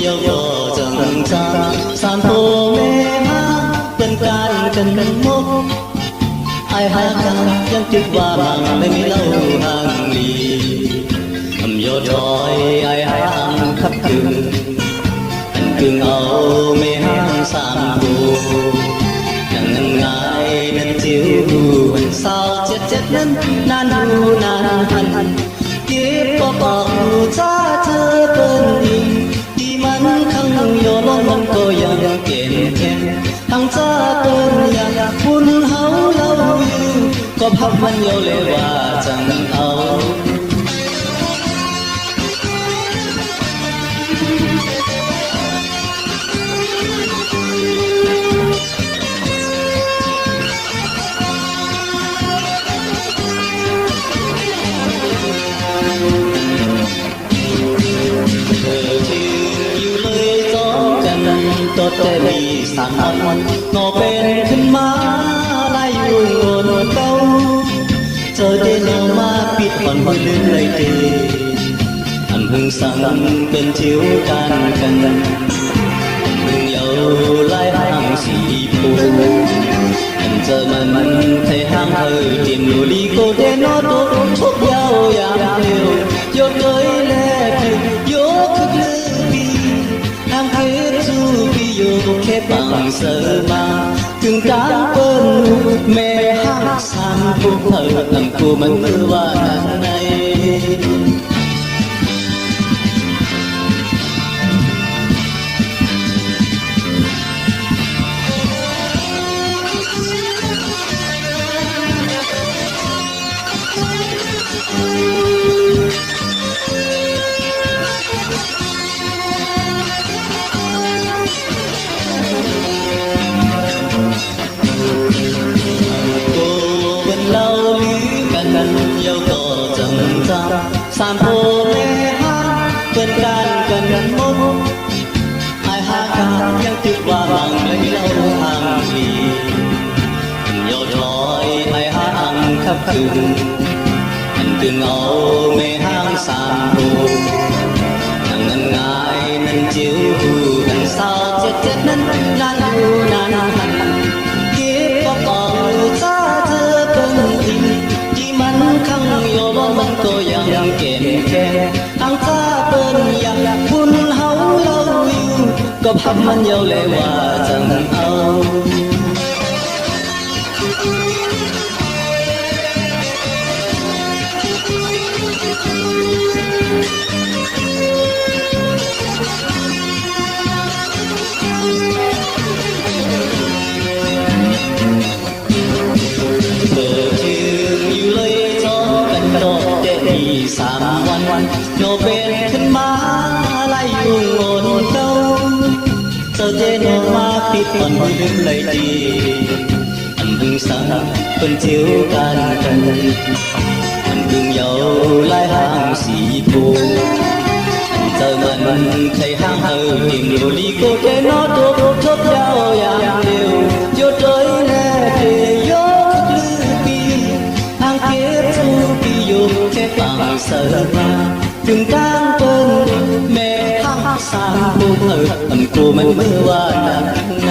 โยโกจังจาสามโพเมฮาเป็นการกันมุกไอหากันยังจึกว่าบังไม่มีเล่าห่างลีโยถอยไอหางขับกึ่งอันกึ่งเอาไม่ห่างสามโพยังง่ายนั้นจิ๋ววันเศร้าเจ็ดนั้นนานดูนานหันเก็บก็บอกจ้าเธอเป็นอีที่มันขังโยลมันก็ยังเก่งแค่ทั้งจ้าเป็นอย่างคุณเฮาเล่าอยู่ก็พับมันโยเลยว่าจังเอาตัวแต่มีสามวันงอเป็นขึ้นมาไล่ยุ่งโอนเต้าเจอได้แนวมาปิดผ่อนลืมเลยเดอันพึ่งสั่งเป็นชิวกันพึ่งเยาไล่ห่างสีปูอันเจอมันไทยห่างเฮอเตียนโยลีโกเดนอโตทุกยาวยามเร็วโยเกยแลคือโยคือลือปีทางคือจูปีโยแค่บังเสมาถึงการเปิ้นแม่หักสามผู้เธอตั้งกูมันมือว่าใน สามโพเมฮาเป็นการกันมุกไอหากันยังติดว่าบังเลยเล่าห่างทีโยถอยไอหางขับคืนอันตึงเอาเมหางสามโพนั่งเงินง่ายนั่นจิ้วนั่นเศร้าเจ็ดนั้นนั่นดูนั่นเก็บก็บอกจ้าเธอเป็นอีที่มันขังโยลมันก็ยังเก่งแค่อังคาเป็นอย่างคุณเฮาเล่าอยู่ก็พับมันเยาเลยว่าจังเอาสามวันโยเป็นขึ้นมาไล่ยุ่งโอนเต้าเจอเจนออกมาปิดมันลืมเลยดีอันดึงสั่งเป็นเที่ยวกันอันดึงเยาไล่ห่างสีปูอันเจอมันใครห่างเฮอเดียงโยลีโกเทนอโตทบยาวอย่างเดียวโยเตยแน่เทโยคือลือปีทางเก็บทูปีโยแค่ปังเสมาถึงกลางเป็นแม่ห้างสามผู้เธออันกูมันเมื่อว่านังไง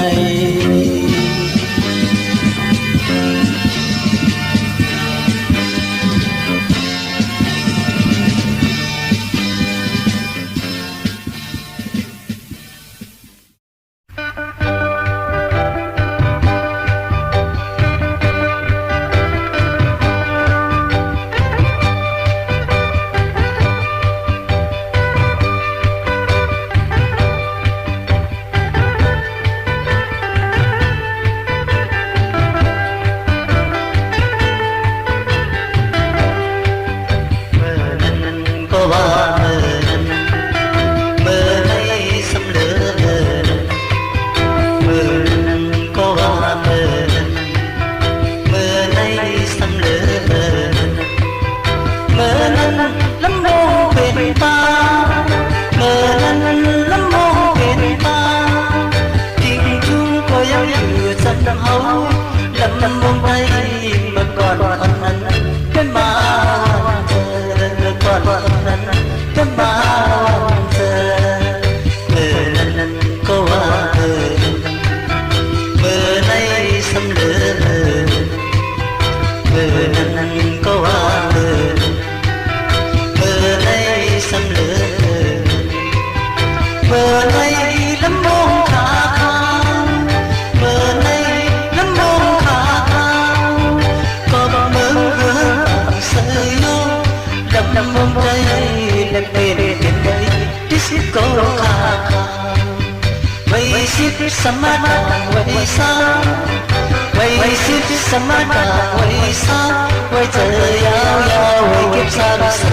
bờ này lắm mong khả khao bờ này lắm mong khả khao có bao mơ hứa bằng sợi vô đầm mong đây lần về đến đây disco khả khao vậy ship samada vậy sao vậy ship samada vậy sao vậy trời yao yao vậy kiếp sao đi sợ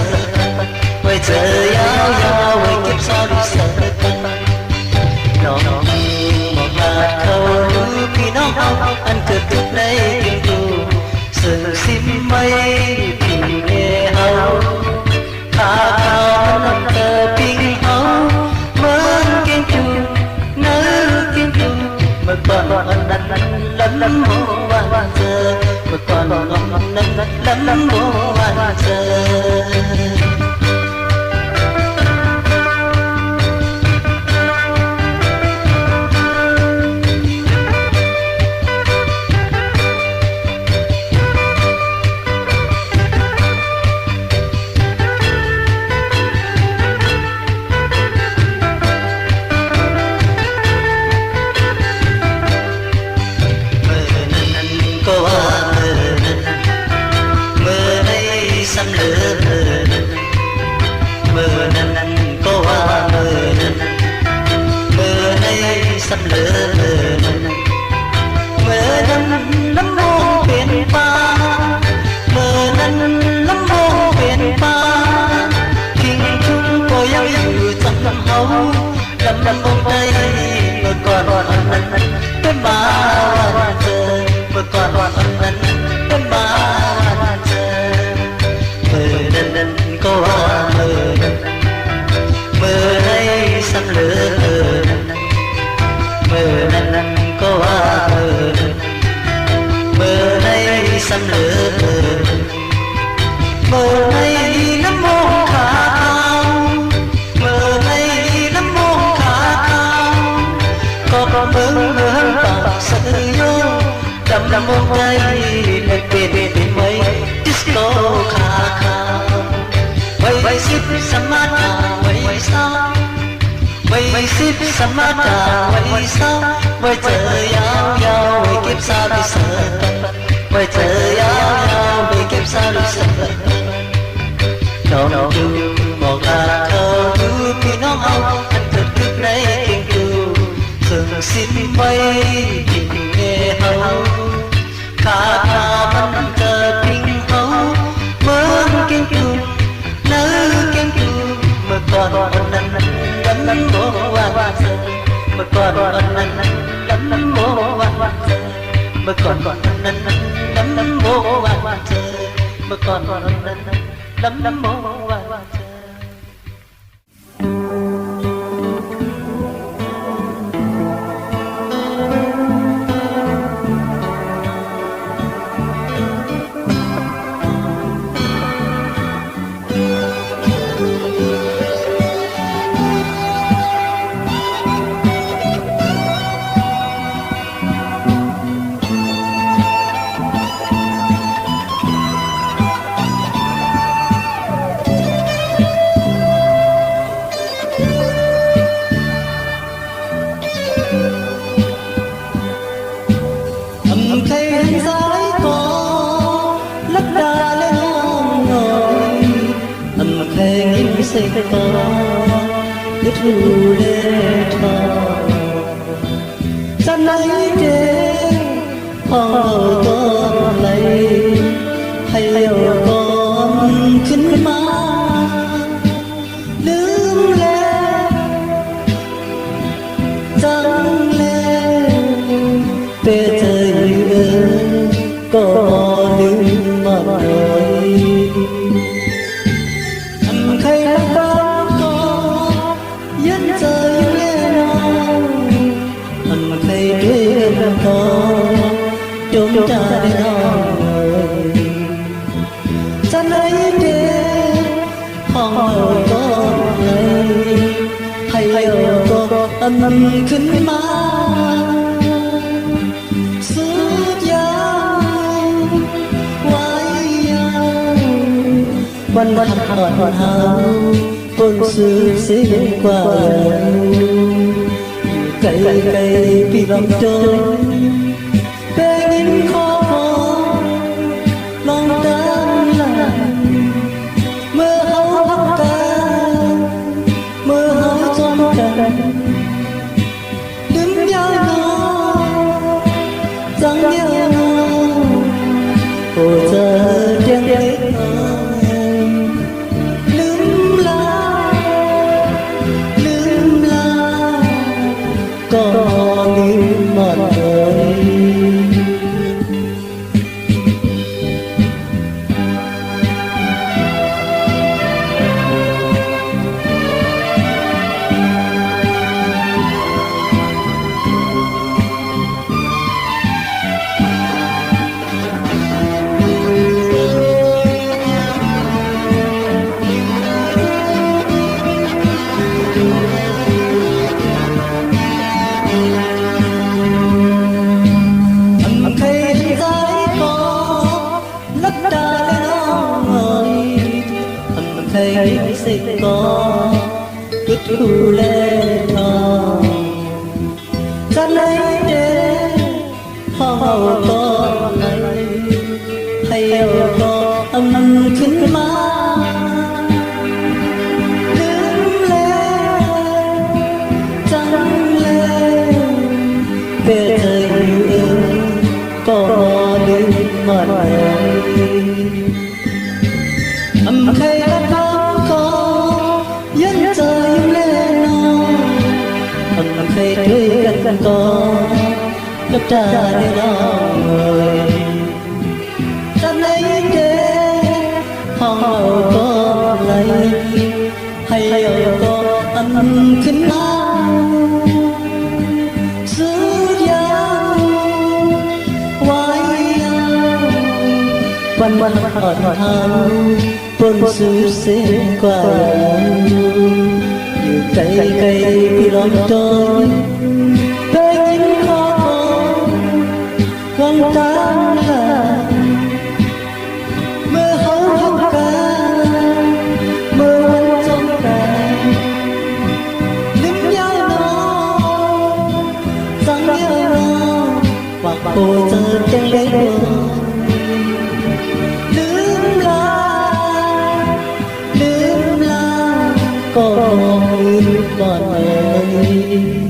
vậy trời yao yao vậy kiếp sao đi sợ nó một hạt thâu khi nó hao ăn cực lấy kinh tu sự sim mây vì nghe hao khả khao nằm tờ kinh hao mơn kinh tu nỡ kinh tu mà còn lắm lắm mô hoàn giờ mà còn lắm lắm mô hoàn giờ sắp lỡ mơ năn lắm mô biển pha mơ năn lắm mô biển pha kinh chung cô yêu yêu tâm hấu lắm mong đây mơ còn cái mà hoàn giờ mơ còn cái mà hoàn giờ mơ năn cô mơ đây sắp lỡ mơ năn có mơ này xăm lỡ mơ này lắm mong khả khao mơ này lắm mong khả khao có mơ bằng sợi vô đầm mong đây lên bên mây disco khả khao vậy ship samada vậy sao vậy ship samada vậy sao vậy trời yao yao vậy kiếp sao đi sợ vậy trời yao yao vậy kiếp sao đi sợ nó kêu một là thơ cứ khi nó hao anh thật cứ lấy kinh cứu thường xin mây tình nghe hao khả khả vẫn chờ kinh hấu mơ kinh cứu nỡ kinh cứu mà còn lắm mô hoàn giờ mà còn lắm mô hoàn giờ mà còn lắm mô hoàn giờ mà còn lắm mô hoàn giờ sẽ có ít ru lê thọ chân ấy trên hò con lấy hay yêu con khinh má đứng lên trắng lên về trời ơi có đứng mà nói khai bao có dân trời nghe nói anh khai đêm có chúng ta đi nói chân ấy đêm hỏi con này hay yêu có anh khinh máวันวันหอดหาวคนซื้อเสียงกว่า cây vì lòng trôi về nhìn khó khó lòng tan lạnh mơ hấu hắt ca mơ hấu trong cảnh đứng nhau nhau chẳng nhau nhau cô giờ đang hết có những mặt đời thấy sẽ có cứ thu lên thòng ra lấy để hò có này hay có âmขึ้นมาđứng lên chẳng lên về thời yêu có đến mặt âm khai đã có dân trời lên âm khai chơi gần có lớp trà để lo người ta lấy để họ có lấy hay có âmขึ้นมาวันวันอดทำบนสู่เส้นกว่าอยู่ไกลไกลที่ลมจนได้ยินขอวังตาเมื่อเขาหักกันเมื่อวันจงกันลืมยาวน้องสั่งยาวน้องว่าโคเจอจังเล็กcó ước còn ơi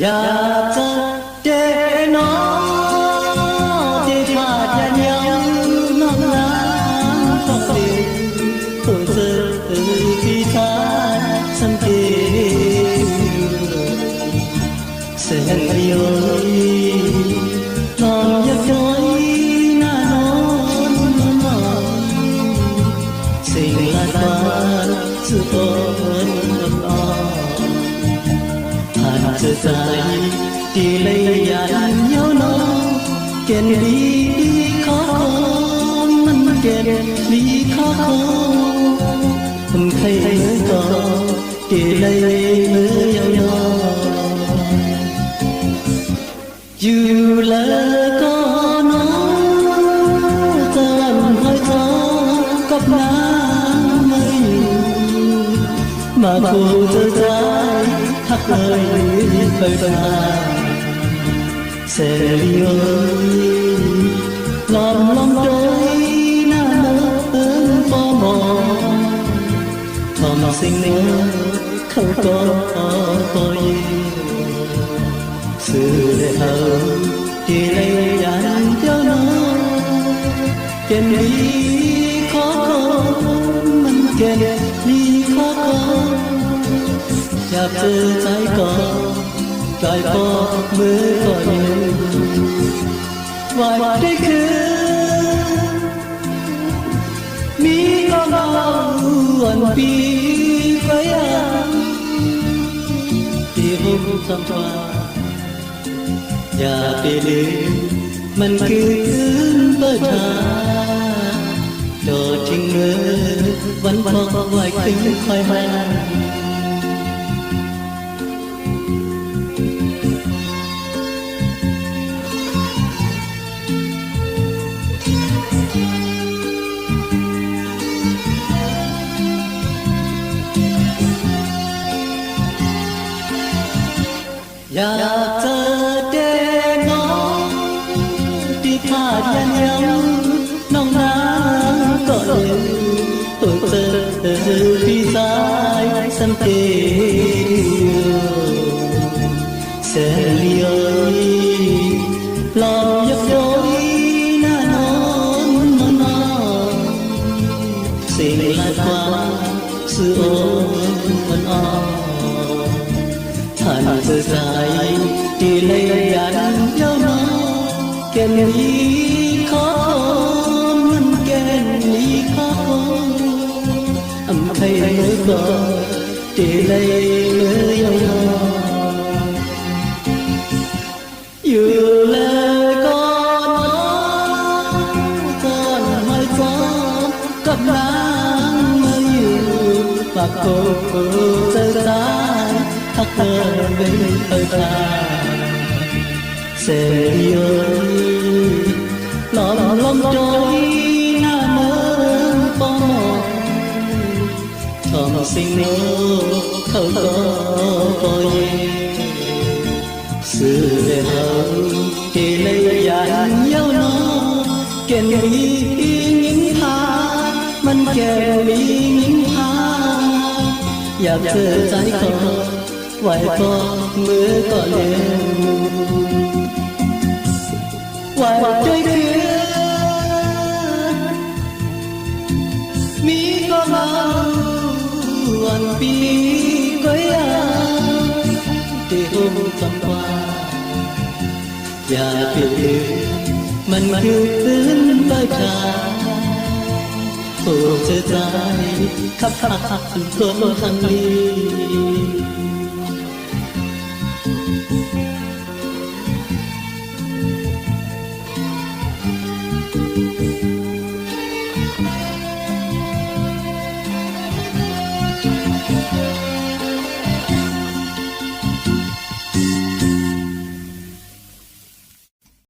อยากจะเจอน้องที่พาจะยังน้องน้ำต้องเสียตัวเธอที่ทานสังเกตเสียงเดียวน้องอยากย้อยหน้านอนนอนสิ่งละตานสุดอ่อนจะใจที่เลยยันยาวนานเก่งดีข้อมันเก่งดีข้อผมเคยก็ที่เลยเมื่อยาวนานอยู่แล้วก็น้องเตือนให้เธอกับน้ำไม่มาคู่เธอใจทักเลยไปมาเสียลมลมโดยหน้าเมื่อปอมอทำสิ่งเนื้อเขาก็คอยสื่อเลยเขาที่เลยยันเจ้าน้องเก่งดีขอมันเก่งดีขออยากเจอใจก่อนกายพอมือก่อน vài trái khơi mi có bao ẩn bi với anh thì hôm trong quaอย่าไปลืมมันคือเบอร์ทาโดดทิ้งเมื่อวันพอไว้ถึงคอยมาอยากเจอเด็กน้องที่ขาดยันยังน้องน้ำก็เลยตัวเธอพี่สายสังเกตเสียเลียวลองยกย้อยหน้านอนนอนสิ่งหลายความสื่อมันอ่อนท่านเธอใจที่เลยยันเย้าน้องแก่นลีขอมันแก่นลีขออำไทยเมื่อก่อนที่เลยเมื่อเย้าน้องอยู่เลยก่อนก่อนไม่ซ้อมกับนางมาอยู่ปากโคเจอตายทักเธอเป็นเธอตาเสียหล่อลมจอยหน้าเมืองปอทำสิ่งโน้เขาก็ปล่อยสื่อเดิมที่เลยยันเย้าน้องแก่นลีงิ้งพามันแก่นลีงิ้งพาอยากเจอใจเขาไหวพอมือก็เร็วไหวด้วยคืนมีก็มาวันปีก็ยังที่ห้องจำว่าอย่าไปลืมมันคือพื้นใบชาโอ้เธอใจขับขับคนทางนี้